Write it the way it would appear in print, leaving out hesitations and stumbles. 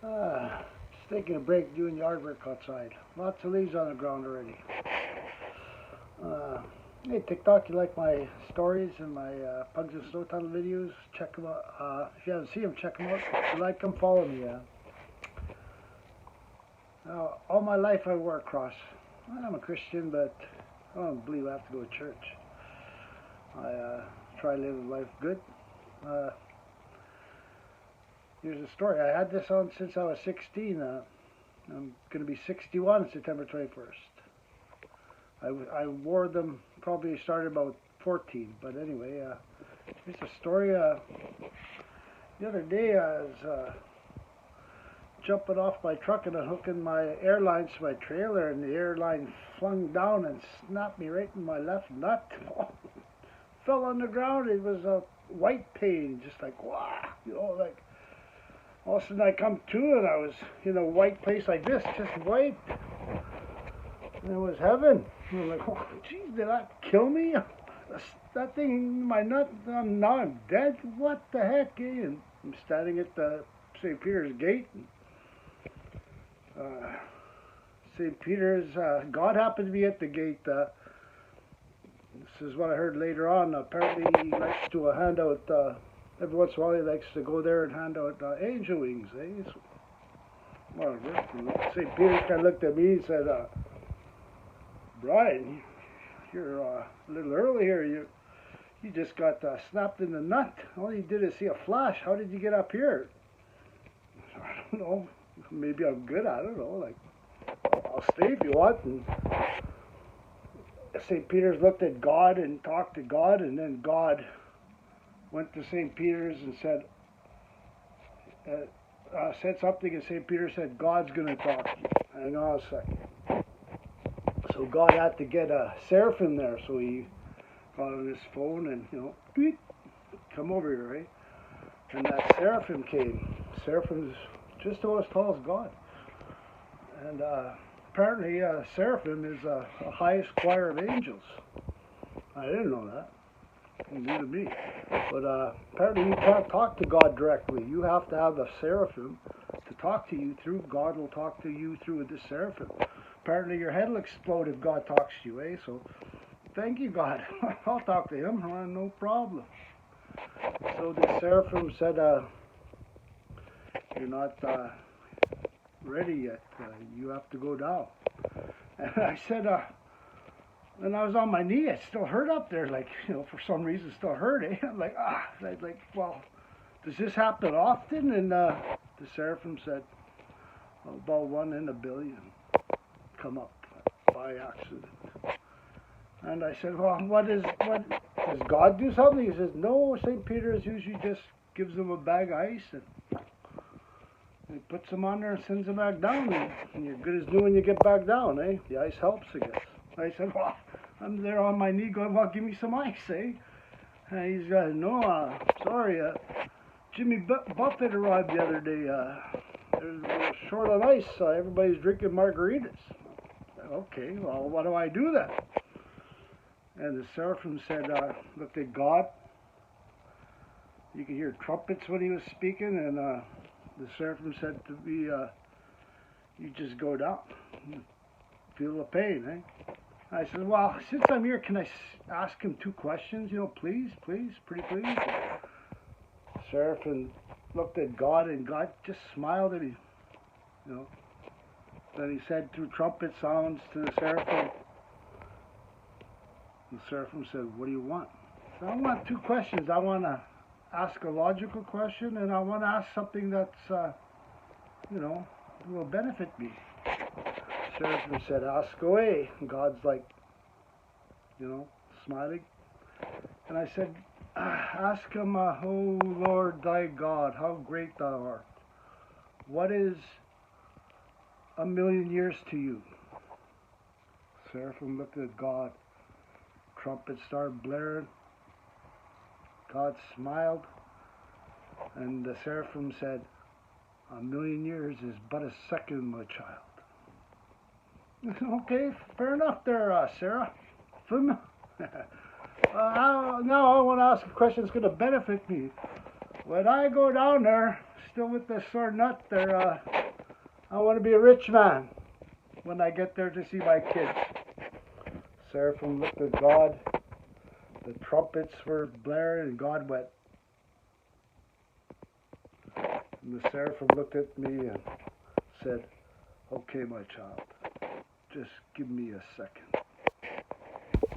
Just taking a break doing yard work outside. Lots of leaves on the ground already. Uh, hey, TikTok, you like my stories and my Pugs and Snow Tunnel videos? Check them out. If you haven't seen them, check them out. If you like them, follow me. All my life I wore a cross. I'm a Christian, but I don't believe I have to go to church. I try to live life good. Uh, Here's a story. I had this on since I was 16. I'm going to be 61 September 21st. I wore them, probably started about 14. But anyway, here's a story. The other day I was jumping off my truck and unhooking my airlines to my trailer, and the airline flung down and snapped me right in my left nut. Fell on the ground. It was a white pain, just like, wow, like all of a sudden I come to and I was in a white place like this, just white. And it was heaven. And I'm like, oh, geez, did that kill me? That thing in my nut, now I'm dead? What the heck? And I'm standing at the St. Peter's gate. And, St. Peter's, God happened to be at the gate. This is what I heard later on. Apparently he likes to hand out, every once in a while he likes to go there and hand out angel wings. So, whatever. St. Peter kind of looked at me and said, Brian, you're a little early here. You just got snapped in the nut. All you did is see a flash. How did you get up here? I don't know. Maybe I'm good. I don't know. Like, I'll stay if you want. And St. Peter's looked at God and talked to God, and then God went to St. Peter's and said something, and St. Peter said, God's going to talk to you. Hang on a second. So God had to get a seraphim there, so he got on his phone and, tweet, come over here, right? And that seraphim came. Seraphim's just about as tall as God. And apparently seraphim is the highest choir of angels. I didn't know that. New to me. But apparently you can't talk to God directly. You have to have a seraphim to talk to you through. God will talk to you through the seraphim. Apparently your head will explode if God talks to you, eh? So thank you, God. I'll talk to him. No problem. So the seraphim said, you're not ready yet. You have to go down. And I said, and I was on my knee. It still hurt up there, like, for some reason it still hurt, eh? I'm like, well, does this happen often? And the seraphim said, about 1 in a billion come up by accident. And I said, well, does God do something? He says, no, St. Peter's usually just gives them a bag of ice and he puts them on there and sends them back down. And you're good as new when you get back down, eh? The ice helps, I guess. I said, well, I'm there on my knee going, well, give me some ice, eh? And he's got, no, sorry, Jimmy Buffett arrived the other day. They're short on ice. Everybody's drinking margaritas. Okay, well, what do I do then? And the seraphim said, looked at God. You could hear trumpets when he was speaking, and the seraphim said to me, you just go down. Feel the pain, eh? I said, well, since I'm here, can I ask him 2 questions? Please, pretty please. The seraphim looked at God, and God just smiled at me. Then he said through trumpet sounds to the seraphim. The seraphim said, what do you want? So I want 2 questions. I want to ask a logical question, and I want to ask something that's, will benefit me. The seraphim said, ask away. And God's like, smiling. And I said, ask him, O Lord thy God, how great thou art. What is 1,000,000 years to you? Seraphim looked at God. Trumpets started blaring. God smiled. And the seraphim said, 1,000,000 years is but a second, my child. Okay, fair enough there, Sarah. Now I want to ask a question that's going to benefit me. when I go down there, still with this sore nut there, I want to be a rich man when I get there to see my kids. Seraphim looked at God. The trumpets were blaring, and God went. And the seraphim looked at me and said, "Okay, my child, just give me a second."